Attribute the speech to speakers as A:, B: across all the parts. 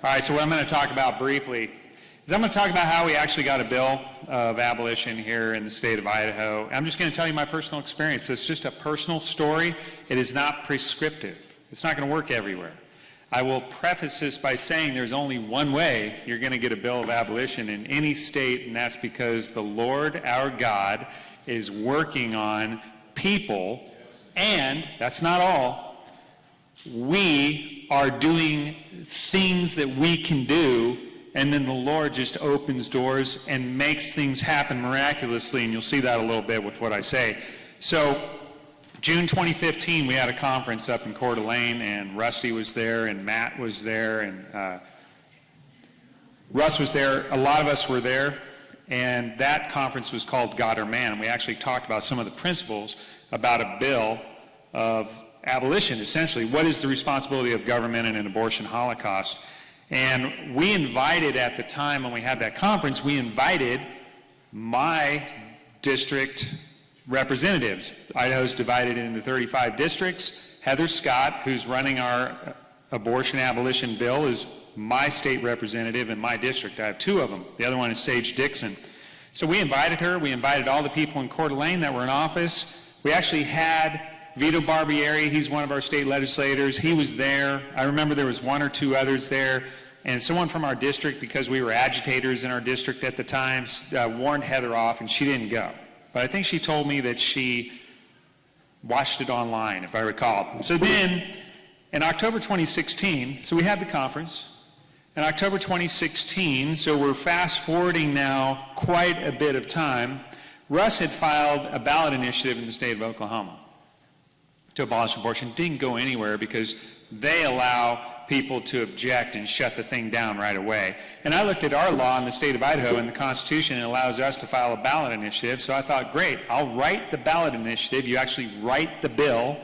A: All right, so what I'm going to talk about briefly is I'm going to talk about how we actually got a bill of abolition here in the state of Idaho. I'm just going to tell you my personal experience. So it's just a personal story. It is not prescriptive. It's not going to work everywhere. I will preface this by saying there's only one way you're going to get a bill of abolition in any state, and that's because the Lord our God is working on people, and that's not all. We are doing things that we can do, and then the Lord just opens doors and makes things happen miraculously, and you'll see that a little bit with what I say. So, June 2015, we had a conference up in Coeur d'Alene, and Rusty was there, and Matt was there, and Russ was there. A lot of us were there, and that conference was called God or Man, and we actually talked about some of the principles about a bill of abolition, essentially. What is the responsibility of government in an abortion holocaust? And we invited, at the time when we had that conference, we invited my district representatives. Idaho's divided into 35 districts. Heather Scott, who's running our abortion abolition bill, is my state representative in my district. I have two of them. The other one is Sage Dixon. So we invited her. We invited all the people in Coeur d'Alene that were in office. We actually had Vito Barbieri. He's one of our state legislators. He was there. I remember there was one or two others there. And someone from our district, because we were agitators in our district at the time, warned Heather off, and she didn't go. But I think she told me that she watched it online, if I recall. So then, in October 2016, so we had the conference. In October 2016, so we're fast forwarding now quite a bit of time, Russ had filed a ballot initiative in the state of Oklahoma to abolish abortion. Didn't go anywhere because they allow people to object and shut the thing down right away. And I looked at our law in the state of Idaho, and the Constitution allows us to file a ballot initiative, so I thought, great, I'll write the ballot initiative. You actually write the bill,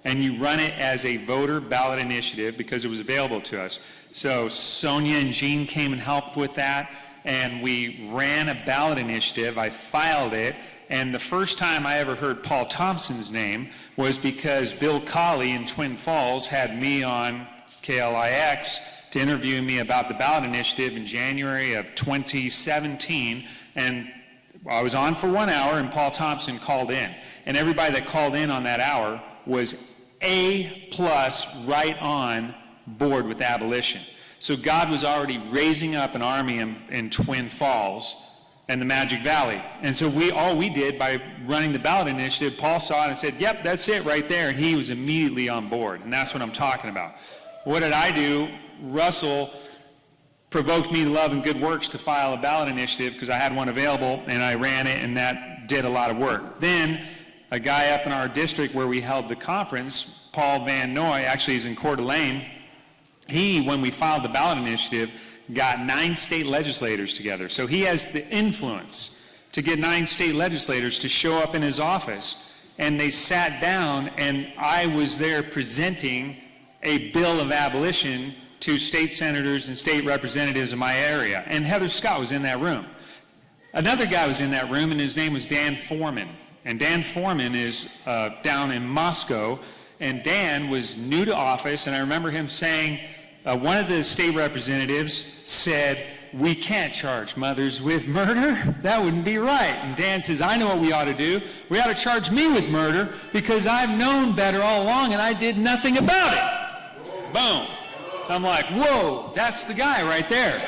A: and you run it as a voter ballot initiative because it was available to us. So Sonia and Jean came and helped with that, and we ran a ballot initiative. I filed it, and the first time I ever heard Paul Thompson's name was because Bill Colley in Twin Falls had me on KLIX to interview me about the ballot initiative in January of 2017, and I was on for 1 hour, and Paul Thompson called in, and everybody that called in on that hour was A+, right on board with abolition. So God was already raising up an army in Twin Falls and the Magic Valley. And so all we did by running the ballot initiative, Paul saw it and said, yep, that's it right there. And he was immediately on board. And that's what I'm talking about. What did I do? Russell provoked me to love and good works to file a ballot initiative because I had one available, and I ran it, and that did a lot of work. Then a guy up in our district where we held the conference, Paul Van Noy, actually is in Coeur d'Alene. He, when we filed the ballot initiative, got 9 state legislators together. So he has the influence to get 9 state legislators to show up in his office. And they sat down, and I was there presenting a bill of abolition to state senators and state representatives in my area. And Heather Scott was in that room. Another guy was in that room, and his name was Dan Foreman. And Dan Foreman is down in Moscow, and Dan was new to office, and I remember him saying, one of the state representatives said, we can't charge mothers with murder. That wouldn't be right. And Dan says, I know what we ought to do. We ought to charge me with murder because I've known better all along and I did nothing about it. Boom. I'm like, whoa, that's the guy right there.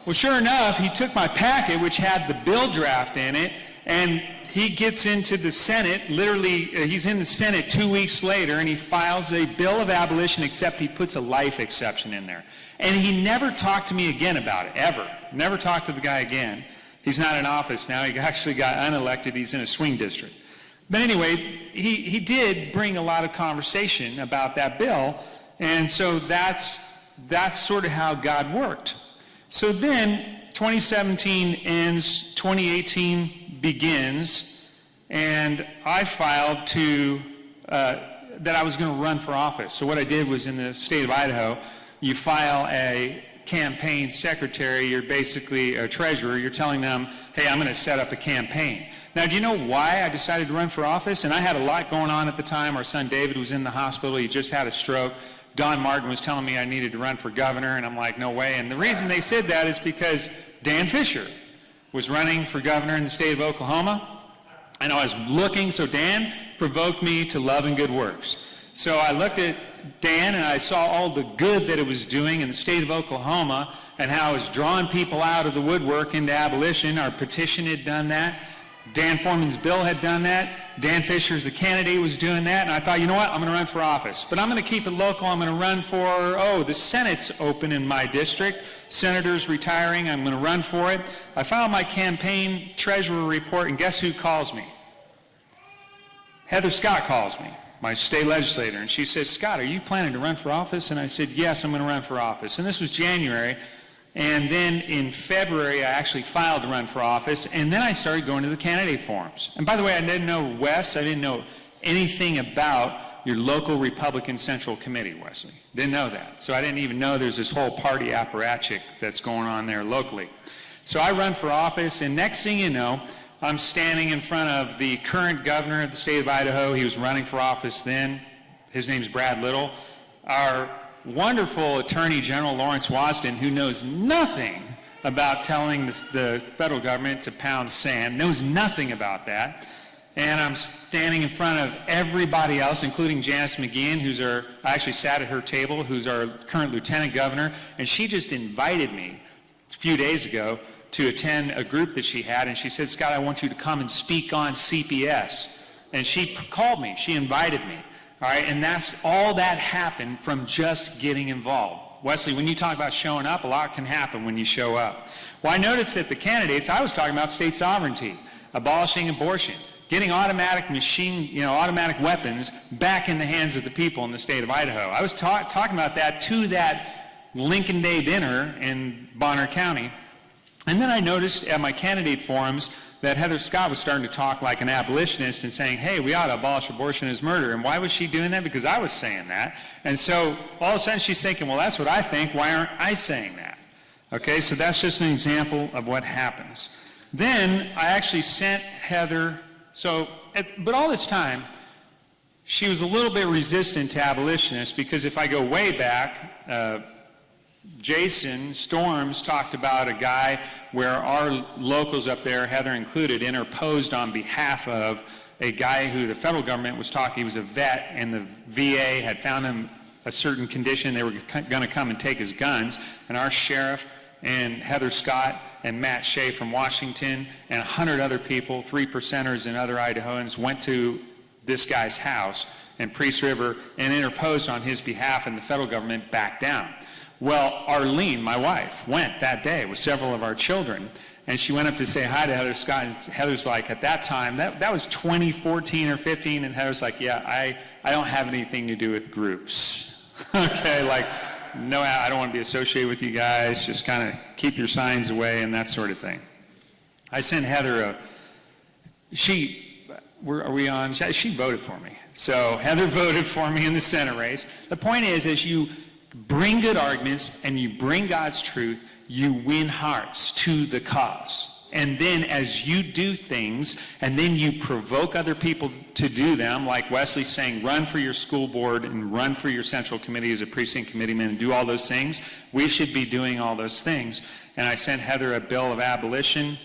A: Well, sure enough, he took my packet, which had the bill draft in it, and he gets into the Senate, literally, he's in the Senate 2 weeks later, and he files a bill of abolition, except he puts a life exception in there. And he never talked to me again about it, ever. Never talked to the guy again. He's not in office now. He actually got unelected. He's in a swing district. But anyway, he did bring a lot of conversation about that bill, and so that's sort of how God worked. So then, 2017 ends, 2018 begins, and I filed that I was going to run for office. So what I did was, in the state of Idaho, you file a campaign secretary, you're basically a treasurer, you're telling them, hey, I'm going to set up a campaign. Now, do you know why I decided to run for office? And I had a lot going on at the time. Our son David was in the hospital. He just had a stroke. Don Martin was telling me I needed to run for governor, and I'm like, no way. And the reason they said that is because Dan Fisher was running for governor in the state of Oklahoma, and I was looking, so Dan provoked me to love and good works. So I looked at Dan and I saw all the good that it was doing in the state of Oklahoma and how it was drawing people out of the woodwork into abolition. Our petition had done that. Dan Foreman's bill had done that. Dan Fisher as a candidate was doing that. And I thought, you know what, I'm going to run for office. But I'm going to keep it local. I'm going to run for, the Senate's open in my district. Senator's retiring. I'm going to run for it. I filed my campaign treasurer report, and guess who calls me? Heather Scott calls me, my state legislator, and she says, Scott, are you planning to run for office? And I said, yes, I'm going to run for office. And this was January. And then in February, I actually filed to run for office, and then I started going to the candidate forums. And by the way, I didn't know Wes, I didn't know anything about your local Republican Central Committee, Wesley. Didn't know that. So I didn't even know there's this whole party apparatchik that's going on there locally. So I run for office, and next thing you know, I'm standing in front of the current governor of the state of Idaho. He was running for office then. His name's Brad Little. Our wonderful Attorney General Lawrence Wasden, who knows nothing about telling the federal government to pound sand, knows nothing about that. And I'm standing in front of everybody else, including Janice McGeehan, I actually sat at her table, who's our current lieutenant governor, and she just invited me a few days ago to attend a group that she had, and she said, Scott, I want you to come and speak on CPS. And she called me, she invited me. All right, and that's all that happened from just getting involved. Wesley, when you talk about showing up, a lot can happen when you show up. Well, I noticed that the candidates, I was talking about state sovereignty, abolishing abortion, getting automatic weapons back in the hands of the people in the state of Idaho. I was talking about that to that Lincoln Day dinner in Bonner County. And then I noticed at my candidate forums that Heather Scott was starting to talk like an abolitionist and saying, hey, we ought to abolish abortion as murder. And why was she doing that? Because I was saying that. And so all of a sudden she's thinking, well, that's what I think. Why aren't I saying that? Okay, so that's just an example of what happens. Then I actually sent Heather, but all this time, she was a little bit resistant to abolitionists because if I go way back, Jason Storms talked about a guy where our locals up there, Heather included, interposed on behalf of a guy who the federal government was talking, he was a vet, and the VA had found him a certain condition, they were going to come and take his guns, and our sheriff and Heather Scott and Matt Shea from Washington and 100 other people, 3%ers and other Idahoans, went to this guy's house in Priest River and interposed on his behalf, and the federal government backed down. Well, Arlene, my wife, went that day with several of our children, and she went up to say hi to Heather Scott, and Heather's like, at that time, that was 2014 or 15, and Heather's like, yeah, I don't have anything to do with groups. Okay, like, no, I don't want to be associated with you guys, just kind of keep your signs away and that sort of thing. I sent Heather she voted for me. So Heather voted for me in the Senate race. The point is, as you bring good arguments and you bring God's truth, you win hearts to the cause. And then as you do things and then you provoke other people to do them, like Wesley saying, run for your school board and run for your central committee as a precinct committeeman and do all those things, we should be doing all those things. And I sent Heather a bill of abolition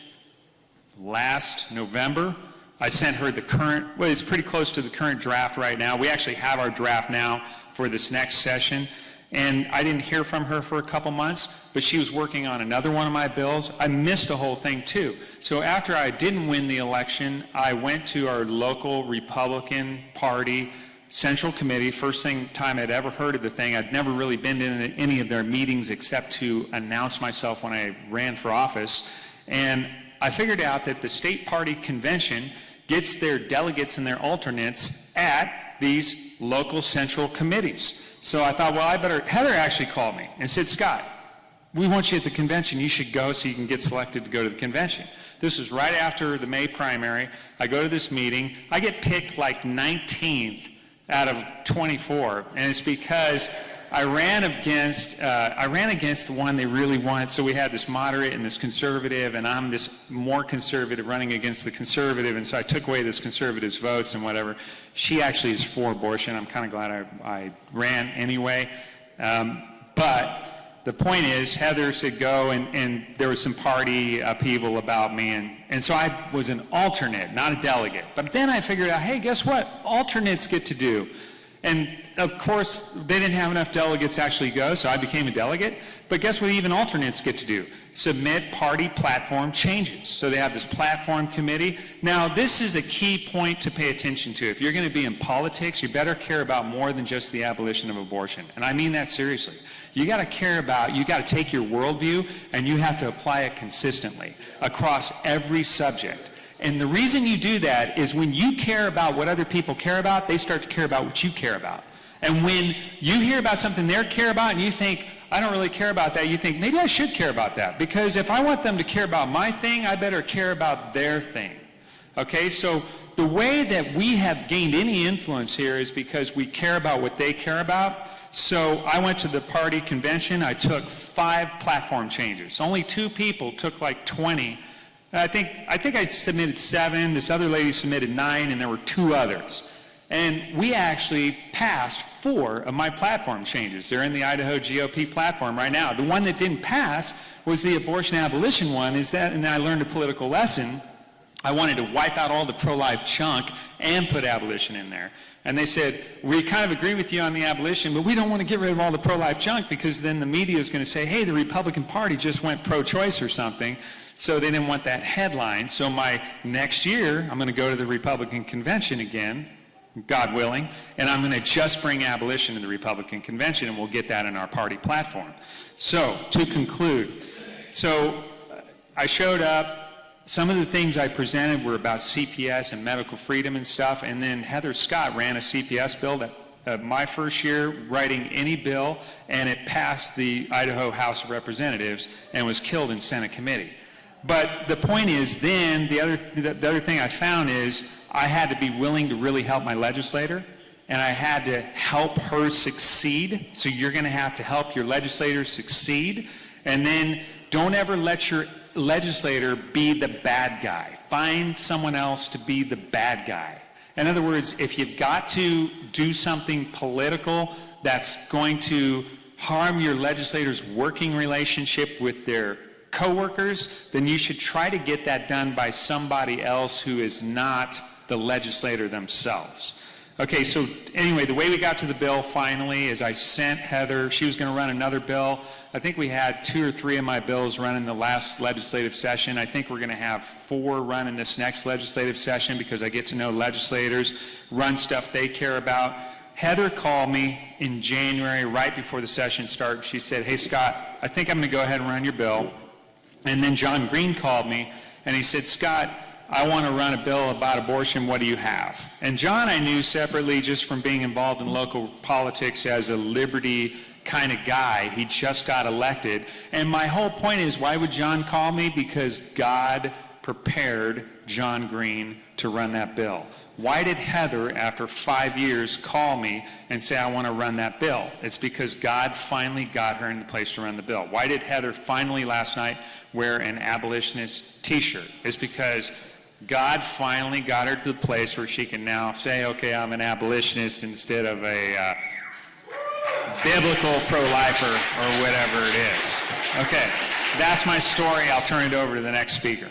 A: last November. I sent her it's pretty close to the current draft right now. We actually have our draft now for this next session. And I didn't hear from her for a couple months, but she was working on another one of my bills. I missed the whole thing too. So after I didn't win the election, I went to our local Republican Party Central Committee. First time I'd ever heard of the thing. I'd never really been to any of their meetings except to announce myself when I ran for office. And I figured out that the state party convention gets their delegates and their alternates at these local central committees. So I thought, well, Heather actually called me and said, Scott, we want you at the convention. You should go so you can get selected to go to the convention. This is right after the May primary. I go to this meeting. I get picked like 19th out of 24, and it's because I ran against the one they really wanted. So we had this moderate and this conservative, and I'm this more conservative running against the conservative, and so I took away this conservative's votes and whatever. She actually is for abortion. I'm kind of glad I ran anyway. But the point is, Heather said go, and there was some party upheaval about me, and so I was an alternate, not a delegate. But then I figured out, hey, guess what? Alternates get to do. And of course, they didn't have enough delegates to actually go, so I became a delegate. But guess what even alternates get to do? Submit party platform changes. So they have this platform committee. Now, this is a key point to pay attention to. If you're going to be in politics, you better care about more than just the abolition of abortion. And I mean that seriously. You got to care about, you got to take your worldview and you have to apply it consistently across every subject. And the reason you do that is when you care about what other people care about, they start to care about what you care about. And when you hear about something they care about and you think, I don't really care about that, you think, maybe I should care about that. Because if I want them to care about my thing, I better care about their thing. Okay, so the way that we have gained any influence here is because we care about what they care about. So I went to the party convention, I took 5 platform changes. Only 2 people took like 20. I think I submitted 7, this other lady submitted 9, and there were 2 others. And we actually passed 4 of my platform changes. They're in the Idaho GOP platform right now. The one that didn't pass was the abortion abolition one, and I learned a political lesson. I wanted to wipe out all the pro-life chunk and put abolition in there. And they said, we kind of agree with you on the abolition, but we don't want to get rid of all the pro-life junk because then the media is going to say, hey, the Republican Party just went pro-choice or something. So they didn't want that headline. So my next year, I'm going to go to the Republican convention again, God willing, and I'm going to just bring abolition to the Republican convention, and we'll get that in our party platform. So to conclude, I showed up. Some of the things I presented were about CPS and medical freedom and stuff, and then Heather Scott ran a CPS bill that my first year writing any bill, and it passed the Idaho House of Representatives and was killed in Senate committee. But the point is then, the other thing I found is I had to be willing to really help my legislator, and I had to help her succeed. So you're going to have to help your legislators succeed, and then don't ever let your legislator be the bad guy. Find someone else to be the bad guy. In other words, if you've got to do something political that's going to harm your legislator's working relationship with their coworkers, then you should try to get that done by somebody else who is not the legislator themselves. Okay, so anyway, the way we got to the bill finally is I sent Heather, she was going to run another bill. I think we had 2 or 3 of my bills run in the last legislative session. I think we're going to have 4 run in this next legislative session because I get to know legislators, run stuff they care about. Heather called me in January right before the session started. She said, hey Scott, I think I'm going to go ahead and run your bill. And then John Green called me and he said, Scott, I want to run a bill about abortion, what do you have? And John I knew separately just from being involved in local politics as a liberty kind of guy. He just got elected. And my whole point is, why would John call me? Because God prepared John Green to run that bill. Why did Heather, after 5 years, call me and say, I want to run that bill? It's because God finally got her in the place to run the bill. Why did Heather finally last night wear an abolitionist t-shirt? It's because God finally got her to the place where she can now say, okay, I'm an abolitionist instead of a biblical pro-lifer or whatever it is. Okay, that's my story. I'll turn it over to the next speaker.